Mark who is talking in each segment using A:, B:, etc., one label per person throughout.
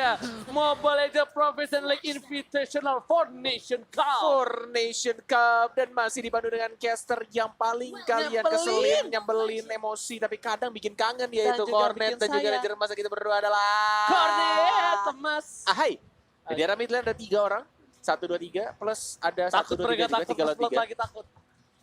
A: ya. Mobile Legends Professional League Invitational Four Nation Cup.
B: Four Nation Cup dan masih dipandu dengan caster yang paling kalian keselin, nyebelin, emosi, tapi kadang bikin kangen yaitu Cornet dan juga Ranger Emas. Kita berdua adalah
A: Cornet Emas.
B: Ahai. Di daerah mid lane ada 3 orang. 1, 2, 3 plus ada 1, 2, 3, 3
A: lagi takut.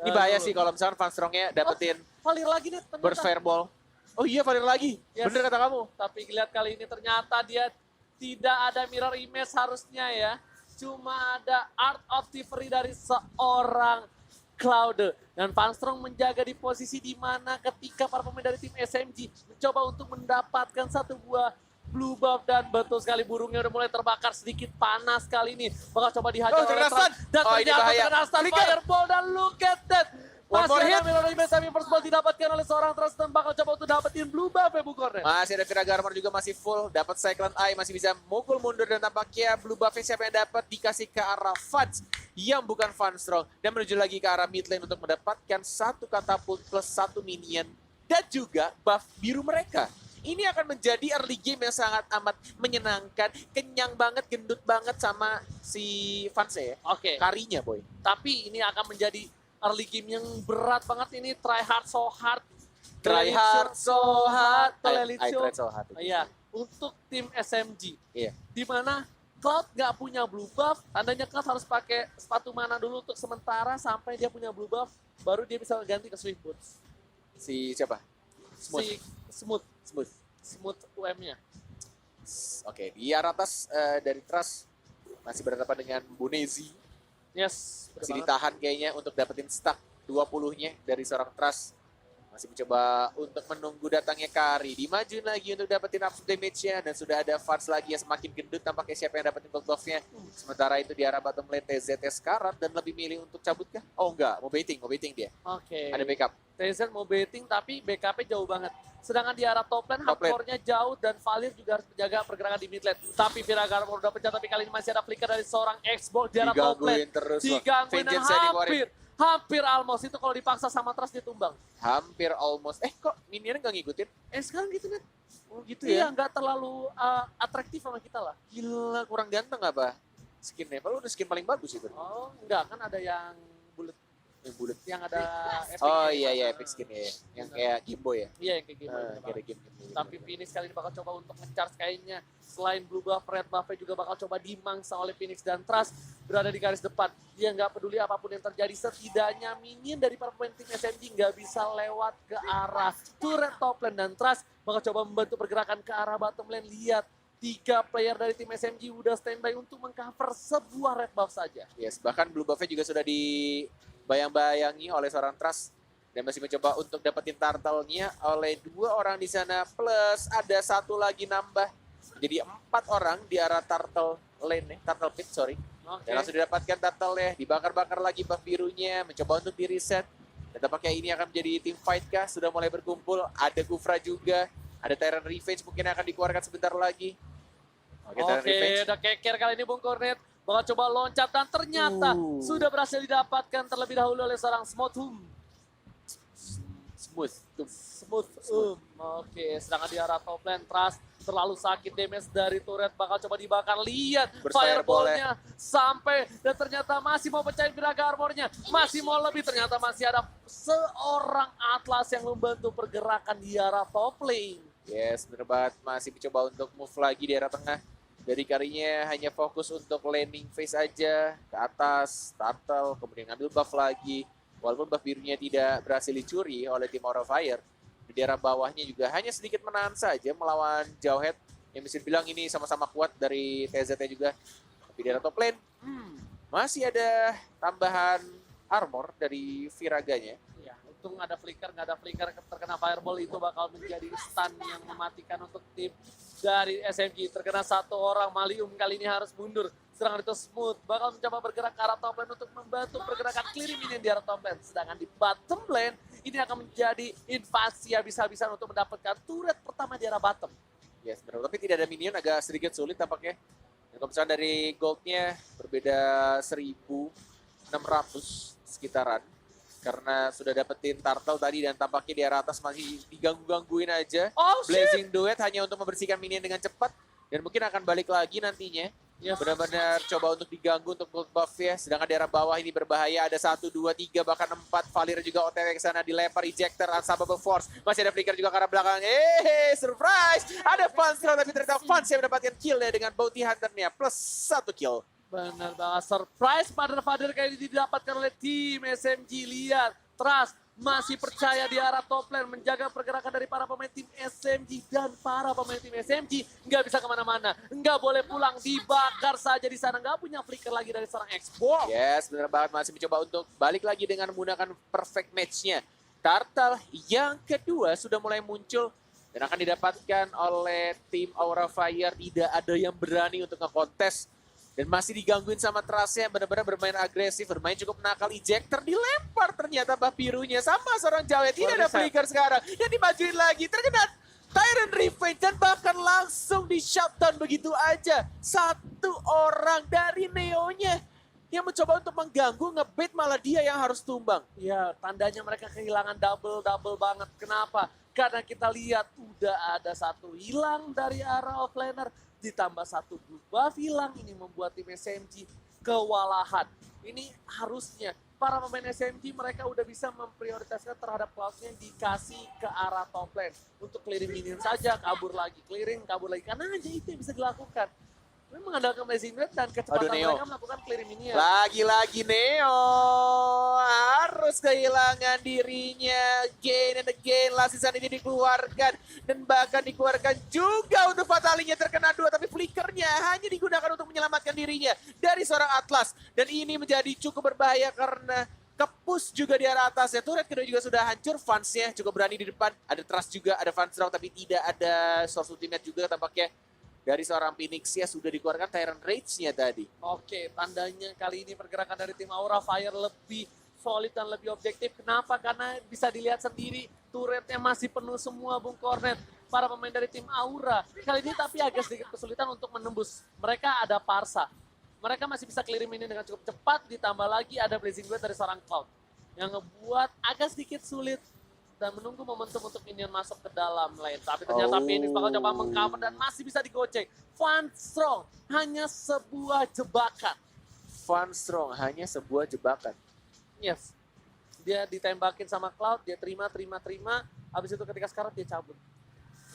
B: Ini bahaya sih kalau misalkan Fanstrongnya dapetin
A: Valir lagi nih ternyata.
B: burst fireball. Oh iya, Valir lagi.
A: Yes.
B: Bener kata kamu.
A: Tapi lihat kali ini ternyata dia tidak ada mirror image harusnya ya. Cuma ada Art of Thievery dari seorang Cloud. Dan Fanstrong menjaga di posisi di mana ketika para pemain dari tim SMG mencoba untuk mendapatkan satu buah blue buff, dan betul sekali burungnya udah mulai terbakar sedikit panas kali ini. Bakal coba dihajar oleh Trans. Dan ternyata terkena stun fireball dan look at that. Masih ada mirror image tapi first ball didapatkan oleh seorang Trans dan bakal coba untuk dapetin blue buff ya Bu Cornet.
B: Masih ada Viraga Armor juga masih full, dapat Cyclone Eye, masih bisa mukul mundur dan tampaknya blue buff siapa yang dapat dikasih ke arah Fudge yang bukan Fanstrong dan menuju lagi ke arah mid lane untuk mendapatkan satu katapult plus 1 minion dan juga buff biru mereka. Ini akan menjadi early game yang sangat amat menyenangkan, kenyang banget, gendut banget sama si Vance ya.
A: Oke.
B: Karinya boy.
A: Tapi ini akan menjadi early game yang berat banget ini, try hard so hard.
B: Try hard so hard. I
A: Show.
B: tried so hard.
A: Iya, untuk tim SMG.
B: Iya.
A: Di mana Cloud nggak punya blue buff, tandanya Cloud harus pakai sepatu mana dulu untuk sementara sampai dia punya blue buff, baru dia bisa ganti ke Swift Boots.
B: Si siapa?
A: Smooth UM-nya.
B: Oke, di arah atas dari Trust masih berhadapan dengan Bunezi.
A: Yes.
B: Masih ditahan kayaknya untuk dapetin stack 20-nya dari seorang Trust. Masih mencoba untuk menunggu datangnya Kari. Dimaju lagi untuk dapetin up damage-nya. Dan sudah ada Fars lagi yang semakin gendut. Tampaknya siapa yang dapetin gold buff-nya. Sementara itu di arah bottom lane TZT sekarat dan lebih milih untuk cabut kah? Oh enggak, mau baiting dia.
A: Oke.
B: Ada backup.
A: TZ mau baiting tapi backupnya jauh banget. Sedangkan di arah top lane, hardcore-nya jauh dan Valir juga harus menjaga pergerakan di mid lane. Tapi Viraga udah pecah, tapi kali ini masih ada flicker dari seorang Xbox di arah top lane. Digangguin dan hampir almost itu kalau dipaksa sama Trust dia tumbang.
B: Hampir almost. Kok minionnya nggak ngikutin?
A: Sekarang gitu Net.
B: Oh gitu ya?
A: Iya, nggak terlalu atraktif sama kita lah.
B: Gila, kurang ganteng apa? Skinnya, padahal udah skin paling bagus itu.
A: Oh, enggak, kan ada yang bullet. Yang ada epic.
B: Oh iya, epic skin ya. Yang kayak Game Boy ya?
A: Iya, yang kayak Game Boy.
B: Kayak game.
A: Tapi Phoenix kali ini bakal coba untuk nge-charge kayaknya. Selain blue buff, red buff juga bakal coba dimangsa oleh Phoenix dan Trust berada di garis depan. Dia nggak peduli apapun yang terjadi, setidaknya minion dari para pemain tim SMG nggak bisa lewat ke arah turret top lane, dan Trust bakal coba membantu pergerakan ke arah bottom lane. Lihat, 3 player dari tim SMG udah standby untuk mengcover sebuah red buff saja.
B: Yes, bahkan blue buff-nya juga sudah dibayang-bayangi oleh seorang Trust. Dan masih mencoba untuk dapetin turtle-nya oleh 2 orang di sana. Plus ada 1 lagi nambah. Jadi 4 orang di arah turtle lane, turtle pit, sorry.
A: Okay.
B: Dan langsung didapatkan turtle-nya. Dibakar-bakar lagi buff birunya. Mencoba untuk di-reset. Dan tampaknya ini akan menjadi team fight kah? Sudah mulai berkumpul. Ada Gufra juga. Ada Tyrant Revenge mungkin akan dikeluarkan sebentar lagi. Oke,
A: udah keker kali ini Bung Cornet. Bakal coba loncat dan ternyata sudah berhasil didapatkan terlebih dahulu oleh seorang Smooth. Oke, sedangkan di arah top lane Trust terlalu sakit, damage dari turret bakal coba dibakar. Lihat fireball-nya sampai, dan ternyata masih mau pecahin Viraga Armor-nya. Masih mau lebih, ternyata masih ada seorang Atlas yang membantu pergerakan di arah top lane.
B: Yes, bener banget. Masih mencoba untuk move lagi di arah tengah. Dari Karinya hanya fokus untuk landing phase aja. Ke atas, turtle, kemudian ngambil buff lagi. Walaupun buff birunya tidak berhasil dicuri oleh tim Aura Fire. Di daerah bawahnya juga hanya sedikit menahan saja melawan Jawhead. Yang bisa dibilang ini sama-sama kuat dari TZT juga. Tapi di daerah top lane, masih ada tambahan armor dari Viraganya.
A: Ya, untung ada flicker, nggak ada flicker terkena fireball itu bakal menjadi stun yang mematikan untuk tim dari SMG. Terkena 1 orang, Malium kali ini harus mundur. Serangan itu Smooth bakal mencoba bergerak ke arah top lane untuk membantu pergerakan clearing minion di arah top lane. Sedangkan di bottom lane ini akan menjadi invasi habis-habisan untuk mendapatkan turret pertama di arah bottom.
B: Yes, benar. Tapi tidak ada minion, agak sedikit sulit tampaknya. Dan kalau misalnya dari goldnya berbeda 1.600 sekitaran. Karena sudah dapetin turtle tadi dan tampaknya di arah atas masih diganggu-gangguin aja. Blazing Duet hanya untuk membersihkan minion dengan cepat. Dan mungkin akan balik lagi nantinya.
A: Yes.
B: Benar-benar coba untuk diganggu untuk gold buff ya. Sedangkan daerah bawah ini berbahaya. Ada 1, 2, 3 bahkan 4. Valir juga OTW ke sana dilempar ejector Unstoppable Force. Masih ada flicker juga ke arah belakang. Surprise! Ada Fanstrom tapi ternyata Fans yang mendapatkan kill ya dengan Bounty Hunter-nya plus 1 kill.
A: Benar banget, surprise father kali ini didapatkan oleh tim SMG. Lihat, Trust masih percaya di arah top lane, menjaga pergerakan dari para pemain tim SMG. Dan para pemain tim SMG nggak bisa kemana-mana, nggak boleh pulang, dibakar saja di sana. Nggak punya flicker lagi dari seorang Xbox.
B: Yes, benar banget, masih mencoba untuk balik lagi dengan menggunakan perfect match-nya. Turtle yang kedua sudah mulai muncul dan akan didapatkan oleh tim Aura Fire. Tidak ada yang berani untuk ngekontes. Dan masih digangguin sama Trustnya, benar-benar bermain agresif, bermain cukup nakal. Ejector dilempar ternyata Mbah Birunya sama seorang Jawa. Tidak ada flicker sekarang. Dan dimajuin lagi, terkena Tyrant Revenge dan bahkan langsung di shutdown begitu aja. Satu orang dari Neo-nya yang mencoba untuk mengganggu, ngebait malah dia yang harus tumbang.
A: Ya, tandanya mereka kehilangan double banget. Kenapa? Karena kita lihat udah ada satu hilang dari arah offlaner. Ditambah satu buff hilang, ini membuat tim SMG kewalahan. Ini harusnya para pemain SMG mereka udah bisa memprioritaskan terhadap Cloud-nya dikasih ke arah top lane. Untuk clearing minion saja, kabur lagi, clearing, kabur lagi. Karena hanya itu yang bisa dilakukan. Mereka mengandalkan Blazing Blade dan kecepatan mereka melakukan clearing minion.
B: Lagi-lagi Neo harus kehilangan dirinya. Again and again, Lasisan ini dikeluarkan. Dan bahkan dikeluarkan juga untuk Fatalinya terkena 2. Tapi flickernya hanya digunakan untuk menyelamatkan dirinya dari seorang Atlas. Dan ini menjadi cukup berbahaya karena ke-push juga di arah atasnya. Turret kedua juga sudah hancur. Fansnya cukup berani di depan. Ada Trust juga, ada Fanstrong tapi tidak ada Source Ultimate juga tampaknya. Dari seorang Phoenix ya sudah dikeluarkan Tyrant Rage-nya tadi.
A: Oke, tandanya kali ini pergerakan dari tim Aura Fire lebih solid dan lebih objektif. Kenapa? Karena bisa dilihat sendiri turretnya masih penuh semua, Bung Cornet. Para pemain dari tim Aura kali ini tapi agak sedikit kesulitan untuk menembus. Mereka ada Parsa. Mereka masih bisa clearing minion dengan cukup cepat, ditambah lagi ada Blazing Blade dari seorang Cloud. Yang ngebuat agak sedikit sulit dan menunggu momentum untuk minion masuk ke dalam lane. Tapi ternyata Phoenix bakal coba mengcover dan masih bisa digocek. Fanstrong hanya sebuah jebakan.
B: Fanstrong hanya sebuah jebakan.
A: Yes. Dia ditembakin sama Cloud, dia terima. Habis itu ketika sekarang dia cabut.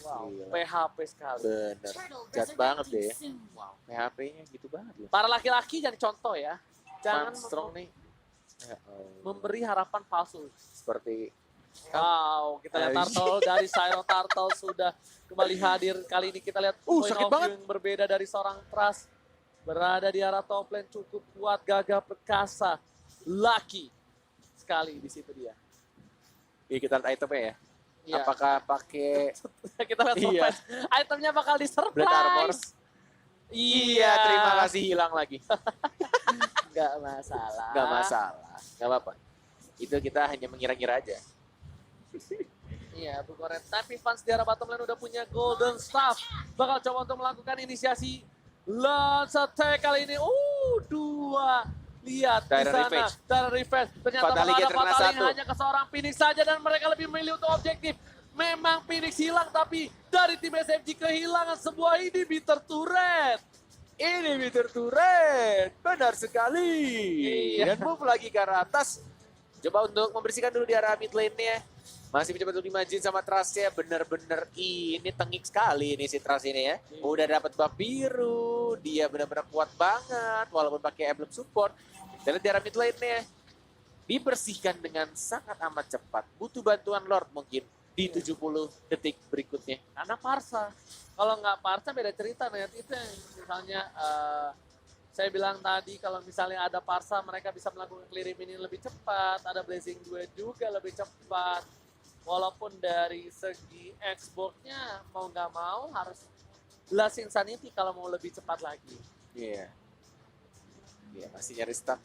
A: Wow,
B: Gila.
A: PHP sekali.
B: Bener, jahat banget deh ya. Wow, PHP-nya gitu banget loh.
A: Para laki-laki jadi contoh ya. Jangan
B: Fanstrong nih. Ya,
A: memberi harapan palsu.
B: seperti
A: Wow, kita lihat Turtle dari Syro Turtle sudah kembali hadir. Kali ini kita lihat point
B: sakit
A: of
B: banget.
A: view yang berbeda dari seorang Trust. Berada di arah top lane cukup kuat, gagah perkasa. Lucky sekali di situ dia.
B: Iya, kita lihat itemnya ya.
A: Iya.
B: Apakah pakai
A: Kita lihat
B: Iya.
A: surprise. Itemnya bakal di
B: Blade Armor?
A: surprise.
B: Iya, terima kasih hilang lagi.
A: Gak masalah.
B: Gak masalah, gak apa-apa. Itu kita hanya mengira-ngira aja.
A: Iya, Bu Koret. Tapi fans di arah bottom lane udah punya Golden Staff. Bakal coba untuk melakukan inisiasi Lance attack kali ini. Dua. Lihat di
B: Tyrant
A: sana.
B: Revenge.
A: Tyrant Revenge. Ternyata bakal
B: Fatalinya
A: ada
B: terkena
A: Fatali
B: satu.
A: hanya ke seorang Phoenix saja. Dan mereka lebih memilih untuk objektif. Memang Phoenix hilang, tapi dari tim SMG kehilangan sebuah inhibitor turret.
B: Inhibitor turret, benar sekali.
A: Iya.
B: Dan move lagi ke arah atas. Coba untuk membersihkan dulu di arah mid lane-nya. Masih mencoba untuk dimajuin sama Trustnya. Bener-bener ini tengik sekali nih si Trust ini ya. Udah dapat buff biru. Dia benar-benar kuat banget. Walaupun pakai emblem support. Kita lihat di arah mid lane-nya. Dibersihkan dengan sangat amat cepat. Butuh bantuan Lord mungkin di 70 detik berikutnya.
A: Karena Parsa. Kalau nggak Parsa beda cerita. Nah, itu yang misalnya saya bilang tadi kalau misalnya ada Parsa mereka bisa melakukan clearing ini lebih cepat. Ada Blazing 2 juga lebih cepat. Walaupun dari segi Xbox-nya mau nggak mau harus Blast Insanity kalau mau lebih cepat lagi.
B: Iya. Iya, masih nyari stack.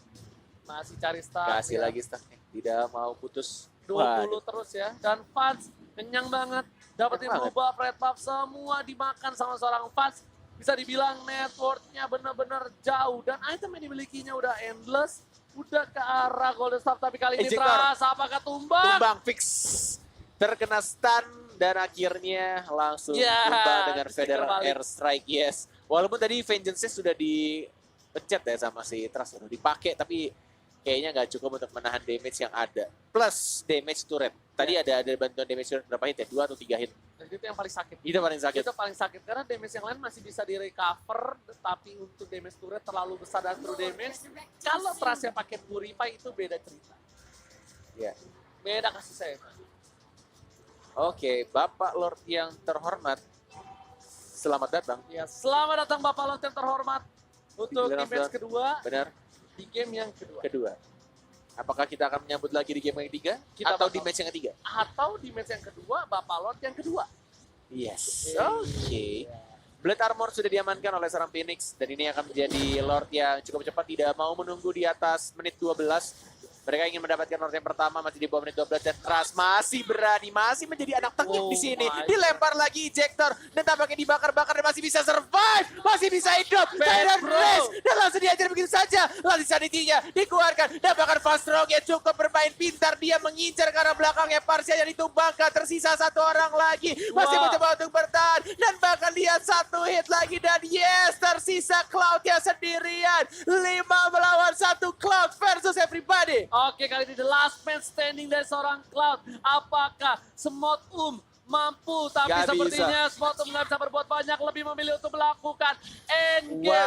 A: Masih cari start.
B: Kasih lagi stacknya. Tidak mau putus.
A: 20 terus ya. Dan Fans kenyang banget. Dapetin
B: Kenyang
A: blue buff, red buff, semua dimakan sama seorang Fans. Bisa dibilang networknya benar-benar jauh. Dan item yang dimilikinya udah endless. Udah ke arah Golden Staff. Tapi kali ini
B: Ejector.
A: Trust apakah tumbang?
B: Tumbang fix. Terkena stun dan akhirnya langsung
A: Ya,
B: tumbang dengan
A: dicekal
B: Feather
A: balik.
B: Air Strike, yes. Walaupun tadi Vengeance sudah dipencet ya sama si Trust, udah dipakai, tapi kayaknya nggak cukup untuk menahan damage yang ada. Plus damage turret. Tadi ada bantuan damage turret berapa hit ya? 2 atau 3 hit?
A: Dan itu yang paling sakit.
B: Itu paling sakit.
A: Itu paling sakit karena damage yang lain masih bisa di-recover, tapi untuk damage turret terlalu besar dan true damage. Kalau Trustnya pakai Purify itu beda cerita.
B: Ya.
A: Beda kasus saya.
B: Oke, Bapak Lord yang terhormat, selamat datang.
A: Ya, selamat datang Bapak Lot yang terhormat untuk
B: Di
A: di match
B: dalam-
A: kedua
B: Benar,
A: di game yang kedua.
B: kedua. Apakah kita akan menyambut lagi di game yang ketiga?
A: Kita
B: Atau
A: bakal-
B: di match yang ketiga?
A: Atau di match yang kedua Bapak Lot yang kedua.
B: Yes.
A: Iya.
B: Oke. Blood Armor sudah diamankan oleh seorang Phoenix dan ini akan menjadi Lord yang cukup cepat, tidak mau menunggu di atas menit 12. Mereka ingin mendapatkan Lord yang pertama, masih di bawah menit 12 dan Trust masih berani, masih menjadi anak tengik
A: Oh
B: di sini.
A: my
B: Dilempar lagi ejector dan tampaknya dibakar-bakar dan masih bisa survive, masih bisa hidup. Tyrant
A: bro.
B: Race dan langsung diajar begitu saja. Lalu sanitinya dikeluarkan dan bahkan Fast Strong yang cukup bermain pintar, dia mengincar ke arah belakangnya, Parsia yang ditumbangkan, tersisa satu orang lagi. Masih
A: Wah.
B: mencoba untuk bertahan dan bahkan lihat satu hit lagi dan yes, tersisa Cloud yang sendirian. 5 melawan 1, Cloud versus everybody.
A: Oke, kali ini the last man standing dari seorang Cloud. Apakah Smot mampu? Tapi
B: Gak bisa.
A: sepertinya Smot nggak bisa berbuat banyak, lebih memilih untuk melakukan endgame.
B: Wah.